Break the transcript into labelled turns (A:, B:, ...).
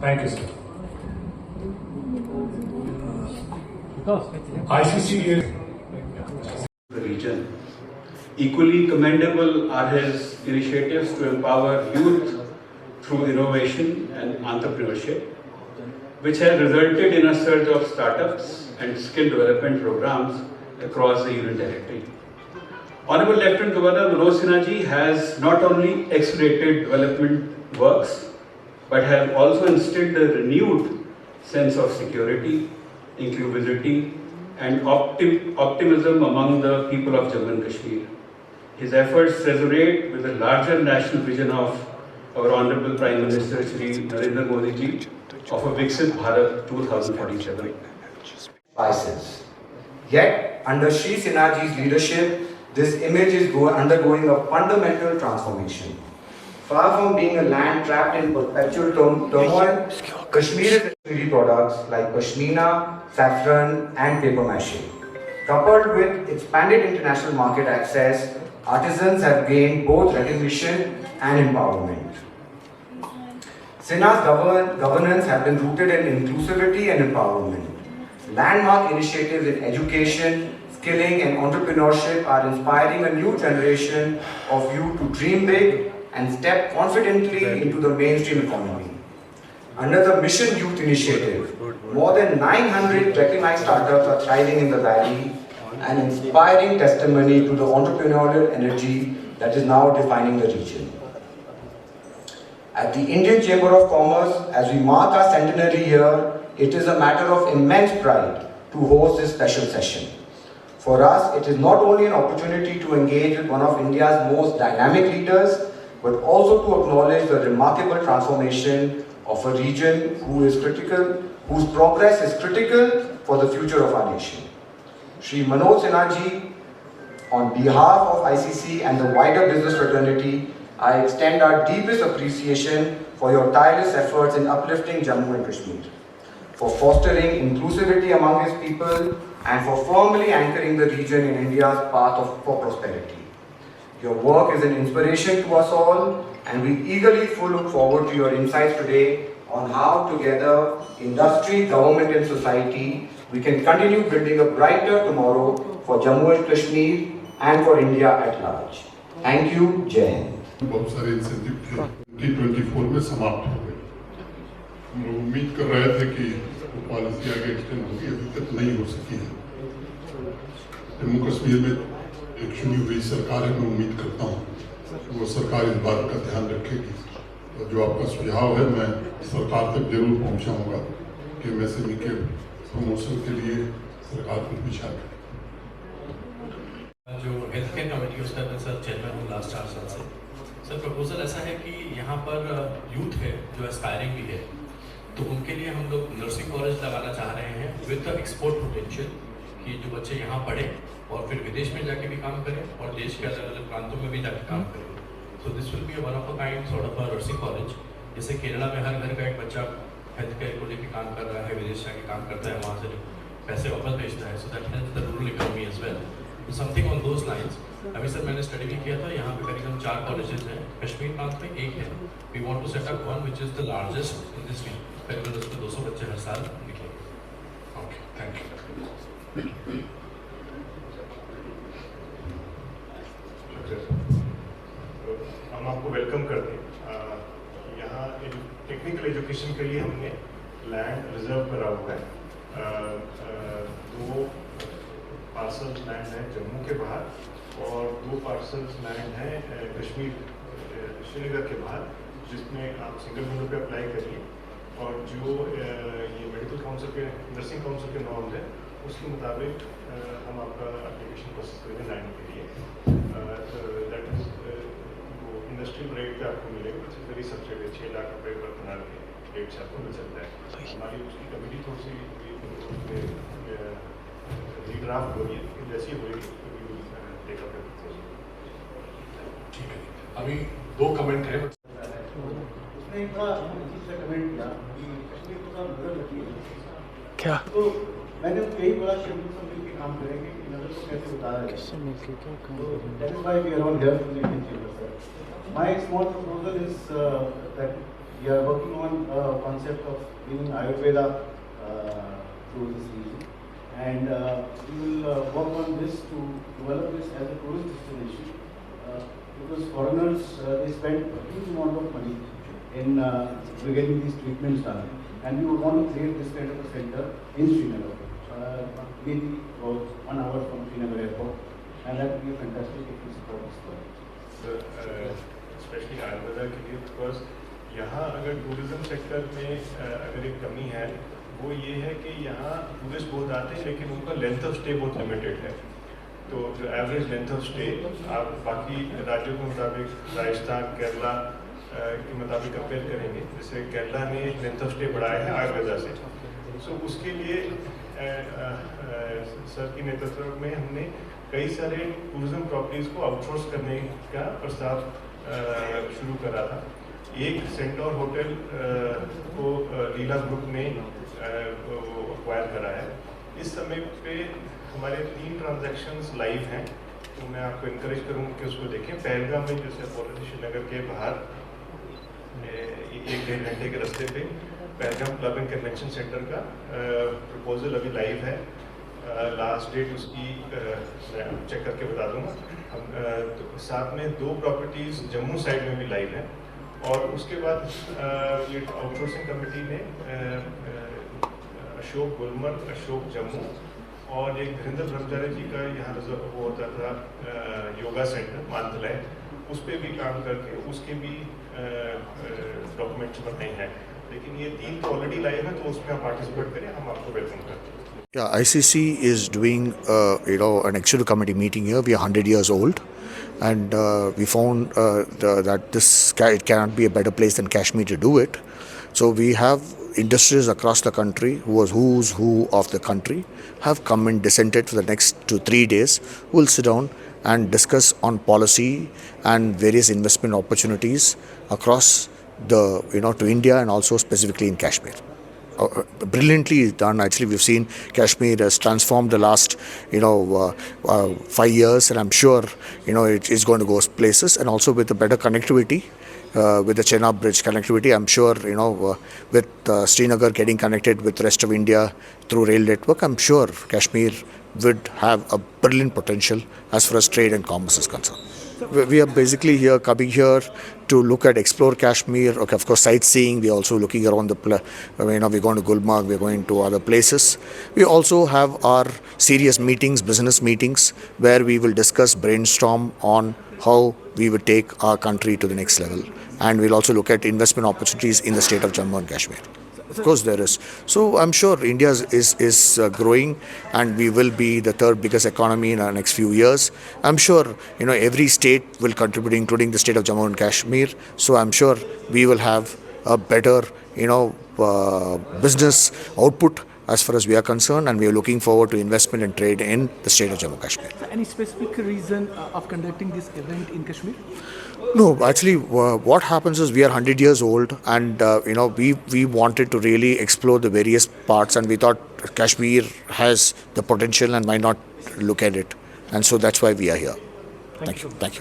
A: Thank you, sir. ICC is
B: the region. Equally commendable are his initiatives to empower youth through innovation and entrepreneurship, which has resulted in a surge of startups and skill development programs across the Union Territory. Honorable Lieutenant Governor Manoj Sinha ji has not only accelerated development works, but have also instilled a renewed sense of security, inclusivity, and optimism among the people of Jammu and Kashmir. His efforts resonate with the larger national vision of our Honorable Prime Minister Shri Narendra Modi ji of a Viksit Bharat 2047.
C: Spices. Yet, under Shri Sinha ji's leadership, this image is undergoing a fundamental transformation. Far from being a land trapped in perpetual turmoil, Kashmir is products like pashmina, saffron, and paper mache. Coupled with expanded international market access, artisans have gained both recognition and empowerment. Sinha's governance have been rooted in inclusivity and empowerment. Landmark initiatives in education, skilling, and entrepreneurship are inspiring a new generation of youth to dream big and step confidently into the mainstream economy. Under the Mission Youth Initiative, more than 900 recognized startups are thriving in the valley, an inspiring testimony to the entrepreneurial energy that is now defining the region. At the Indian Chamber of Commerce, as we mark our centenary year, it is a matter of immense pride to host this special session. For us, it is not only an opportunity to engage with one of India's most dynamic leaders, but also to acknowledge the remarkable transformation of a region whose progress is critical for the future of our nation. Shri Manoj Sinha ji, on behalf of ICC and the wider business fraternity, I extend our deepest appreciation for your tireless efforts in uplifting Jammu and Kashmir, for fostering inclusivity among his people, and for firmly anchoring the region in India's path for prosperity. Your work is an inspiration to us all, and we eagerly look forward to your insights today on how together, industry, government and society, we can continue building a brighter tomorrow for Jammu and Kashmir and for India at large. Thank you. Jai Hind.
D: बहुत सारे incentive थे 2024 में समाप्त हो गए। हम लोग उम्मीद कर रहे थे कि वो पॉलिसी आगे एक्सटेंड होगी, अभी तक नहीं हो सकी है। जम्मू कश्मीर में एक चुनी हुई सरकार है, मैं उम्मीद करता हूँ वो सरकार इस बात का ध्यान रखेगी और जो आपका सुझाव है मैं सरकार तक जरूर पहुँचाऊँगा कि एमएसएमई के प्रमोशन के लिए सरकार कुछ विचार करे।
E: जो हेल्थ केयर कमेटी उसका मैं सर चेयरमैन हूँ लास्ट 4 साल से। सर प्रपोजल ऐसा है कि यहाँ पर यूथ है जो एस्पायरिंग भी है, तो उनके लिए हम लोग नर्सिंग कॉलेज लगाना चाह रहे हैं विद द एक्सपोर्ट पोटेंशियल, कि जो बच्चे यहाँ पढ़ें और फिर विदेश में जाके भी काम करें और देश के अलग अलग प्रांतों में भी जाके काम करें। So this will be one of a kind sort of a nursing college. जैसे केरला में हर घर का एक बच्चा हेल्थ केयर को लेकर काम कर रहा है, विदेश जाके काम करता है, वहाँ से पैसे वापस भेजता है, so that helps the rural economy as well. Something on those lines. अभी सर मैंने स्टडी भी किया था, यहाँ पे करीबन 4 कॉलेजेस हैं, कश्मीर प्रांत में 1 है। We want to set up one which is the largest in this week, करीबन उसमें 200 बच्चे हर साल निकलेंगे। Okay, thank you.
A: हम आपको वेलकम करते हैं। यहाँ टेक्निकल एजुकेशन के लिए हमने लैंड रिजर्व करा हुआ है। 2 पार्सल लैंड है जम्मू के बाहर और 2 पार्सल लैंड है कश्मीर श्रीनगर के बाहर, जिसमें आप सिंगल विंडो पे अप्लाई करिए और जो ये मेडिकल काउंसिल के नर्सिंग काउंसिल के नॉर्म्स है उसके मुताबिक हम आपका एप्लीकेशन प्रोसेस करेंगे लैंड के लिए। दैट इज वो इंडस्ट्रियल रेट पे आपको मिलेगा, इट्स वेरी सब्सिडी 6 लाख रुपये पर कनाल के रेट से आपको मिल सकता है। हमारी उसकी कमेटी थोड़ी सी ड्राफ्ट हो रही है, जैसी होगी
D: ठीक है, अभी 2 कमेंट है।
F: क्या? मैंने यही बोला शेड्यूल पर मिलकर काम करेंगे कि नजर को कैसे उतारा जाए. So that is why we are all here from the Indian Chamber, sir. My small proposal is that we are working on a concept of bringing Ayurveda through this region, and we will work on this to develop this as a tourist destination, because foreigners they spend a huge amount of money in getting these treatments done, and we would want to create this kind of a center in Srinagar, maybe about 1 hour from Srinagar airport, and that would be fantastic if we support this project.
A: Specially Ayurveda के लिए, because यहाँ अगर tourism sector में अगर एक कमी है वो ये है कि यहाँ टूरिस्ट बहुत आते हैं लेकिन उनका लेंथ ऑफ स्टे बहुत लिमिटेड है. तो जो एवरेज लेंथ ऑफ स्टे आप बाकी राज्यों के मुताबिक राजस्थान केरला के मुताबिक कंपेयर करेंगे, जैसे केरला ने लेंथ ऑफ स्टे बढ़ाया है आयुर्वेदा से. सो उसके लिए सर की नेतृत्व में हमने कई सारे टूरिज्म प्रॉपर्टीज़ को आउटसोर्स करने का प्रस्ताव शुरू करा था. एक सेंटोर होटल को लीला ग्रुप ने एक्वायर करा है. इस समय पे हमारे 3 ट्रांजैक्शंस लाइव हैं, तो मैं आपको इनकरेज करूँगा कि उसको देखें. पहलगाम में जैसे बोले श्रीनगर के बाहर 1-1.5 घंटे के रास्ते पे Pahalgam club and convention centre का प्रपोजल अभी लाइव है. लास्ट डेट उसकी चेक करके बता दूंगा. हम तो साथ में 2 प्रॉपर्टीज़ जम्मू साइड में भी लाइव हैं. और उसके बाद ये आउटसोर्सिंग कमेटी ने अशोक गुलमर्ग, अशोक जम्मू और एक धीरेन्द्र ब्रह्मचारी जी का यहाँ वो होता था योगा सेंटर मानतलाई, उस पर भी काम करके उसके भी डॉक्यूमेंट्स बनाए हैं. लेकिन ये 3 तो ऑलरेडी लाइव है, तो उसमें आप पार्टिसिपेट करें, हम आपको वेलकम करते हैं.
G: Yeah, ICC is doing, an executive committee meeting here. We are 100 years old, and we found that it cannot be a better place than Kashmir to do it. So we have industries across the country, who's who of the country, have come and dissented for the next 2-3 days. We'll sit down and discuss on policy and various investment opportunities across to India and also specifically in Kashmir. Brilliantly done. Actually, we've seen Kashmir has transformed the last 5 years, and I'm sure it is going to go places. And also with the better connectivity, with the Chenab Bridge connectivity, I'm sure with Srinagar getting connected with the rest of India through rail network, I'm sure Kashmir would have a brilliant potential as far as trade and commerce is concerned. We are basically coming here to look at explore Kashmir. Okay, of course, sightseeing. We are also looking around we're going to Gulmarg. We're going to other places. We also have our serious meetings, business meetings, where we will discuss, brainstorm on how we would take our country to the next level, and we'll also look at investment opportunities in the state of Jammu and Kashmir. Of course, there is. So I'm sure India is growing, and we will be the 3rd biggest economy in our next few years. I'm sure every state will contribute, including the state of Jammu and Kashmir. So I'm sure we will have a better business output as far as we are concerned, and we are looking forward to investment and trade in the state of Jammu and Kashmir.
H: So any specific reason of conducting this event in Kashmir?
G: No, actually, what happens is we are 100 years old, and we wanted to really explore the various parts, and we thought Kashmir has the potential, and why not look at it? And so that's why we are here. Thank you.